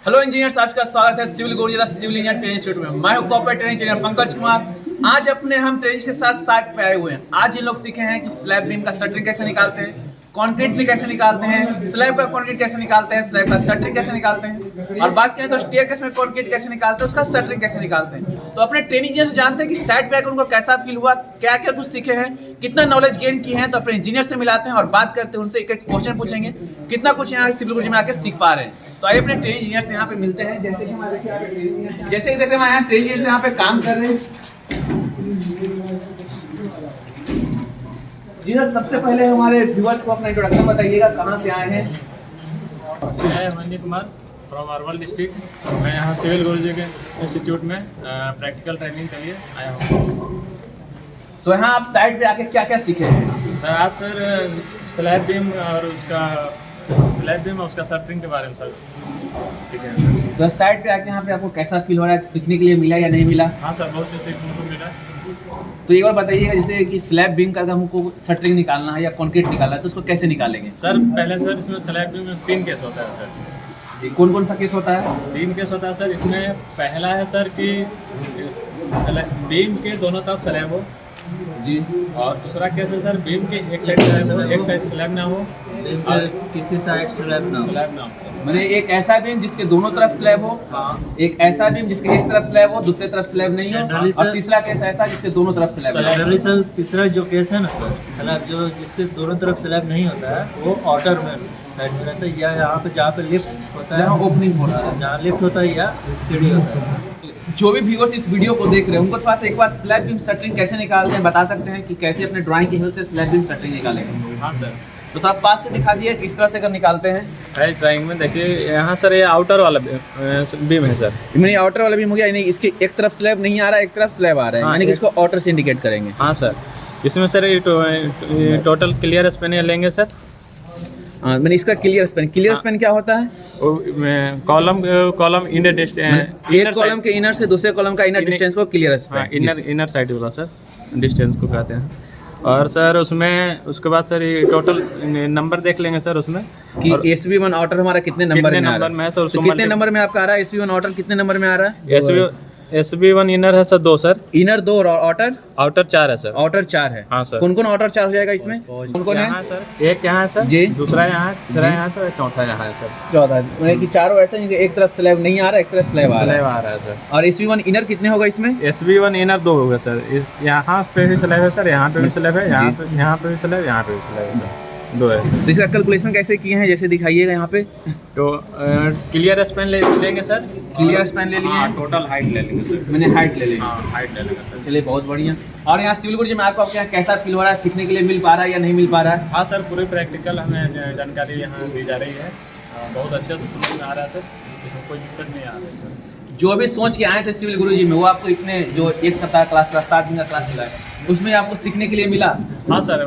Hello engineers, आपका स्वागत है सिविल गुरुजी सिविल इंजीनियर ट्रेनिंग इंस्टीट्यूट में। मैं हूं corporate training engineer Pankaj Kumar. आज अपने हम ट्रेनिंग के साथ साइट पे आए हुए हैं। आज ये लोग सीखे हैं कि स्लैब बीम का शटरिंग कैसे निकालते हैं, कंक्रीट भी कैसे निकालते हैं, स्लैब का कंक्रीट कैसे निकालते हैं, स्लैब का शटरिंग कैसे निकालते हैं, और बात करें तो स्टेयरकेस में कंक्रीट कैसे निकालते हैं, उसका शटरिंग कैसे निकालते हैं। तो अपने ट्रेनिंग इंजीनियर से जानते हैं कि साइट पे आकर उनको कैसा फील हुआ, क्या क्या कुछ सीखे हैं, कितना नॉलेज गेन किए हैं। तो अपने इंजीनियर से मिलाते हैं और बात करते हैं, उनसे एक एक क्वेश्चन पूछेंगे कितना कुछ यहाँ सिविल गुरुजी में आके सीख पा रहे हैं। तो आइए अपने ट्रेनिंग इंजीनियर से यहाँ पे मिलते हैं। जैसे कि हमारे जैसे कि देख रहे हैं यहाँ ट्रेनिंग इंजीनियर से यहाँ पे काम कर रहे हैं। जी सर, सबसे पहले हमारे व्यूअर्स को अपना इंट्रोडक्शन बताइएगा, कहाँ से आए हैं। मैं मनीष कुमार फ्रॉम अरवल डिस्ट्रिक्ट। मैं यहाँ सिविल गुरुजी के इंस्टीट्यूट में प्रैक्टिकल ट्रेनिंग के लिए आया हूँ। तो यहाँ आप साइट पे आके क्या क्या सीखे हैं? आज सर स्लैब बीम और उसका शटरिंग के बारे में सर सीखे हैं सर। तो साइट पे आके यहाँ पे आपको कैसा फील हो रहा है, सीखने के लिए मिला या नहीं मिला? हाँ सर, बहुत से सीखने को मिला। तो एक बार बताइएगा, जैसे कि स्लैब बीम का हमको शटरिंग निकालना है या कंक्रीट निकालना है तो उसको कैसे निकालेंगे? सर पहले सर इसमें स्लैब बीम में 3 केस होता है सर। कौन कौन सा केस होता है? 3 केस होता है सर। इसमें पहला है सर कि बीम के दोनों तरफ स्लैब हो जी, और दूसरा केस है सर बीम के एक साइड स्लैब ना हो और किसी साइड स्लैब ना हो। मैंने एक ऐसा बीम जिसके दोनों तरफ स्लैब हो, एक ऐसा बीम जिसके एक तरफ स्लैब हो, दूसरे तरफ स्लैब नहीं हो, और तीसरा केस ऐसा जिसके दोनों तरफ स्लैब हो। जनरली सर तीसरा जो केस है ना सर, स्लैब जो जिसके दोनों तरफ स्लैब नहीं होता है वो आउटर में साइड में रहता है, या यहाँ पे जहाँ पे लिफ्ट होता है, जहाँ ओपनिंग हो रहा है, जहाँ लिफ्ट होता है या सीढ़ी होता है सर। जो भी व्यूअर्स इस वीडियो को देख रहे हैं उनको थोड़ा सा एक बार स्लैब बीम शटरिंग कैसे निकालते हैं बता सकते हैं कि कैसे अपने ड्राइंग की हेल्प से स्लैब बीम शटरिंग निकालेंगे? हाँ सर, तो थोड़ा पास से दिखा दिए किस तरह से कर निकालते हैं। है ड्राइंग में देखिए यहाँ सर, ये आउटर वाला बीम है सर। मैंने आउटर वाला बीम हो गया, यानी इसके एक तरफ स्लैब नहीं आ रहा है, एक तरफ स्लैब आ रहा है, हाँ, यानी कि इसको आउटर से इंडिकेट करेंगे। हाँ सर, इसमें सर ये टोटल क्लियर स्पेन लेंगे सर। हाँ, मैंने इसका क्लियर स्पेन क्या होता है? कॉलम इनर डिस्टेंस, एक कॉलम के इनर से दूसरे कॉलम का इनर डिस्टेंस को क्लियर स्पेन, इनर साइड वाला सर डिस्टेंस को कहते हैं। और सर उसमें उसके बाद सर ये टोटल नंबर देख लेंगे सर उसमें कि SB1 आउटर हमारा कितने नंबर में है सर। तो कितने नंबर में आपका आ रहा है SB1 आउटर, कितने नंबर में आ रहा है? SB1 इनर है सर 2 सर, इनर 2 और आउटर 4 है सर। आउटर 4 है। हाँ सर। कौन कौन आउटर 4 हो जाएगा इसमें? कौन कौन है? यहाँ सर एक यहाँ है सर जी, दूसरा यहाँ, तीसरा यहाँ सर, चौथा यहाँ है सर। 14, मतलब कि चारों ऐसे हैं कि एक तरफ स्लैब नहीं आ रहा है, एक तरफ स्लैब आ रहा है। सर। और SB1 इनर कितने होगा इसमें? SB1 इनर 2 होगा सर। यहाँ पे भी स्लैब है सर, यहाँ पे भी स्लैब है, यहाँ पे भी स्लैब, यहाँ पे भी स्लैब है सर, 2 है। तो इसका कैलकुलेशन कैसे किए हैं, जैसे दिखाइएगा यहाँ पे। तो क्लियर स्पेन लेंगे सर, क्लियर स्पेन ले लिए, टोटल हाइट ले लेंगे सर। मैंने हाइट ले ली। हाँ, हाइट ले लेंगे सर। चलिए बहुत बढ़िया। और यहाँ सिविल गुरुजी में आपको आपके यहाँ कैसा फील हो रहा है, सीखने के लिए मिल पा रहा है या नहीं मिल पा रहा है? हाँ सर, पूरी प्रैक्टिकल हमें जानकारी यहाँ दी जा रही है, बहुत अच्छे से समझ में आ रहा है सर, इसमें कोई दिक्कत नहीं आ रही है सर। जो भी सोच के आए थे सिविल गुरुजी में वो आपको इतने जो एक सप्ताह क्लास का 7 दिन का क्लास चला है उसमें आपको सीखने के लिए मिला? हाँ सर,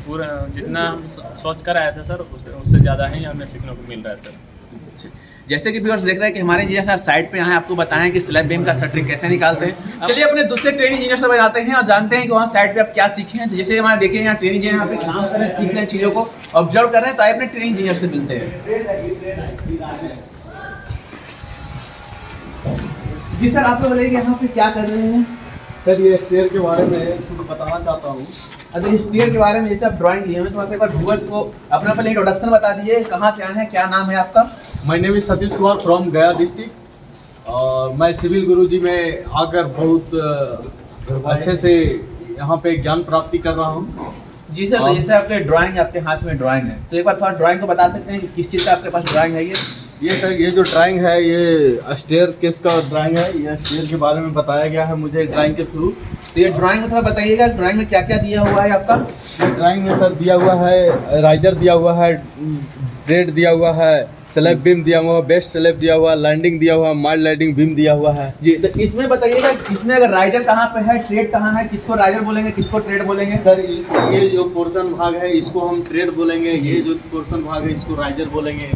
पूरा जितना हम सोच कर आए थे सर उससे ज़्यादा ही हमें सीखने को मिल रहा है सर। जैसे कि व्यूअर्स देख रहे हैं कि हमारे जैसा साइट पे यहाँ आपको बताएं कि स्लैब बीम का शटरिंग कैसे निकालते हैं। चलिए अपने दूसरे ट्रेनिंग इंजीनियर से बताते हैं और जानते हैं कि वहाँ साइट पे आप क्या सीखे हैं। तो जैसे हमारे देखिए यहाँ ट्रेनिंग इंजीनियर यहाँ पे काम कर रहे हैं, सीख रहे हैं, चीज़ों को ऑब्जर्व कर रहे हैं। तो आइए अपने ट्रेनिंग इंजीनियर से मिलते हैं। जी सर, आप लोग बताइए कि यहाँ पे क्या कर रहे हैं? सर ये स्टेयर के बारे में कुछ बताना चाहता हूँ। अगर इस स्टेयर के बारे में जैसे आप ड्राइंग लिए हैं तो एक बार व्यूअर्स को अपना पहले इंट्रोडक्शन बता दीजिए, कहाँ से आए हैं, क्या नाम है आपका? My name is Satish Kumar from गया डिस्ट्रिक्ट, और मैं सिविल गुरुजी में आकर बहुत अच्छे से यहाँ पे ज्ञान प्राप्ति कर रहा हूँ। जी सर, तो जैसे आपके ड्राइंग, आपके हाथ में ड्राइंग है, तो एक बार थोड़ा ड्राइंग को बता सकते हैं कि किस चीज़ का आपके पास ड्राइंग है? ये सर, ये जो ड्राइंग है ये स्टेयर केस का ड्राइंग है। ये स्टेयर के बारे में बताया गया है मुझे ड्राइंग के थ्रू। तो ये ड्राइंग में थोड़ा बताइएगा, ड्राइंग में क्या क्या दिया हुआ है आपका? ये ड्राइंग में सर दिया हुआ है, राइजर दिया हुआ है, ब्रेड दिया हुआ है, स्लैब बीम दिया हुआ है, बेस्ट स्लैब दिया हुआ है, लैंडिंग दिया हुआ है, माइल्ड लैंडिंग बीम दिया हुआ है। जी, तो इसमें बताइएगा, इसमें अगर राइजर कहाँ पे है, ट्रेड कहाँ है, किसको राइजर बोलेंगे, किसको ट्रेड बोलेंगे? सर ये जो पोर्शन भाग है इसको हम ट्रेड बोलेंगे, ये जो पोर्शन भाग है इसको राइजर बोलेंगे।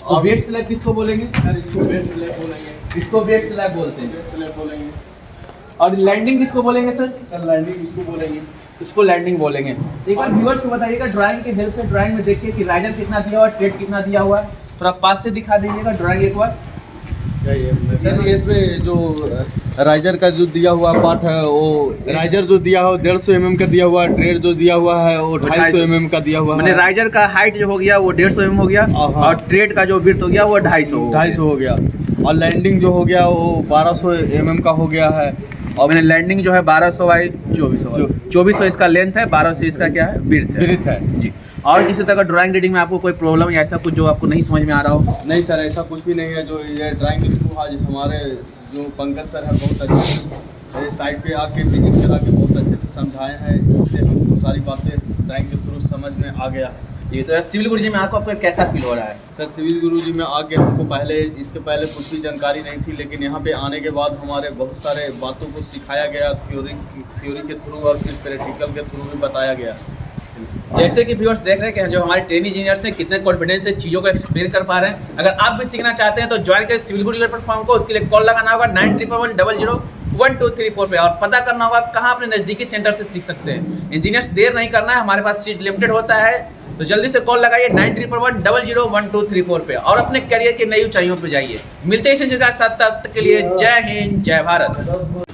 और वेट स्लैब किसको बोलेंगे? सर इसको वेट स्लैब बोलेंगे, इसको वेट स्लैब बोलते हैं। वेट स्लैब बोलेंगे। और लैंडिंग किसको बोलेंगे सर? सर लैंडिंग इसको बोलेंगे। इसको लैंडिंग बोलेंगे। एक बार व्यूअर्स को बताइएगा ड्राइंग के हेल्प से, ड्राइंग में देखिए कि राइजर कितना दिया हुआ है, ट्रेड कितना दिया हुआ है। थोड़ा पास से दिखा दीजिएगा ड्राइंग एक बार। सर इसमें जो राइजर का जो दिया हुआ पार्ट है वो राइजर जो दिया हो 150 mm का दिया हुआ है, ट्रेड जो दिया हुआ है वो 250 mm का दिया हुआ मैंने है। राइजर का हाइट जो हो गया वो 150 mm हो गया हाँ। और ट्रेड का जो विड्थ हो गया वो 250 250 हो गया और लैंडिंग जो हो गया वो 1200 mm का हो गया है। और मैंने लैंडिंग जो है 1200 बाई 2400 इसका लेंथ है, 1200 इसका क्या है विड्थ है जी। और किसी तरह का ड्राइंग रीडिंग में आपको कोई प्रॉब्लम या ऐसा कुछ जो आपको नहीं समझ में आ रहा हो? नहीं सर, ऐसा कुछ भी नहीं है। जो ये ड्राइंग के थ्रू आज हमारे जो पंकज सर है बहुत अच्छे से साइड पे आके विजिट करा के बहुत अच्छे से समझाए हैं, जिससे हमको सारी बातें ड्राइंग के थ्रू समझ में आ गया। ये तो सिविल गुरुजी में आपको कैसा फील हो रहा है? सर सिविल गुरुजी में आके हमको इसके पहले कुछ भी जानकारी नहीं थी, लेकिन यहाँ पे आने के बाद हमारे बहुत सारे बातों को सिखाया गया, थ्योरी के थ्रू और फिर प्रैक्टिकल के थ्रू भी बताया गया। जैसे कि व्यूअर्स देख रहे हैं कि जो हमारे ट्रेनिंग इंजीनियर्स हैं कितने कॉन्फिडेंस से चीज़ों को एक्सप्लेन कर पा रहे हैं। अगर आप भी सीखना चाहते हैं तो ज्वाइन करें सिविल गुरुजी प्लेटफॉर्म को। उसके लिए कॉल लगाना होगा 9311001234 पे और पता करना होगा कहाँ अपने नज़दीकी सेंटर से सीख सकते हैं। इंजीनियर्स देर नहीं करना है, हमारे पास सीट लिमिटेड होता है, तो जल्दी से कॉल लगाइए 9311001234 पे और अपने करियर की नई ऊंचाइयों पे जाइए। मिलते हैं इसी जगह साथ, तब तक के लिए जय हिंद जय भारत।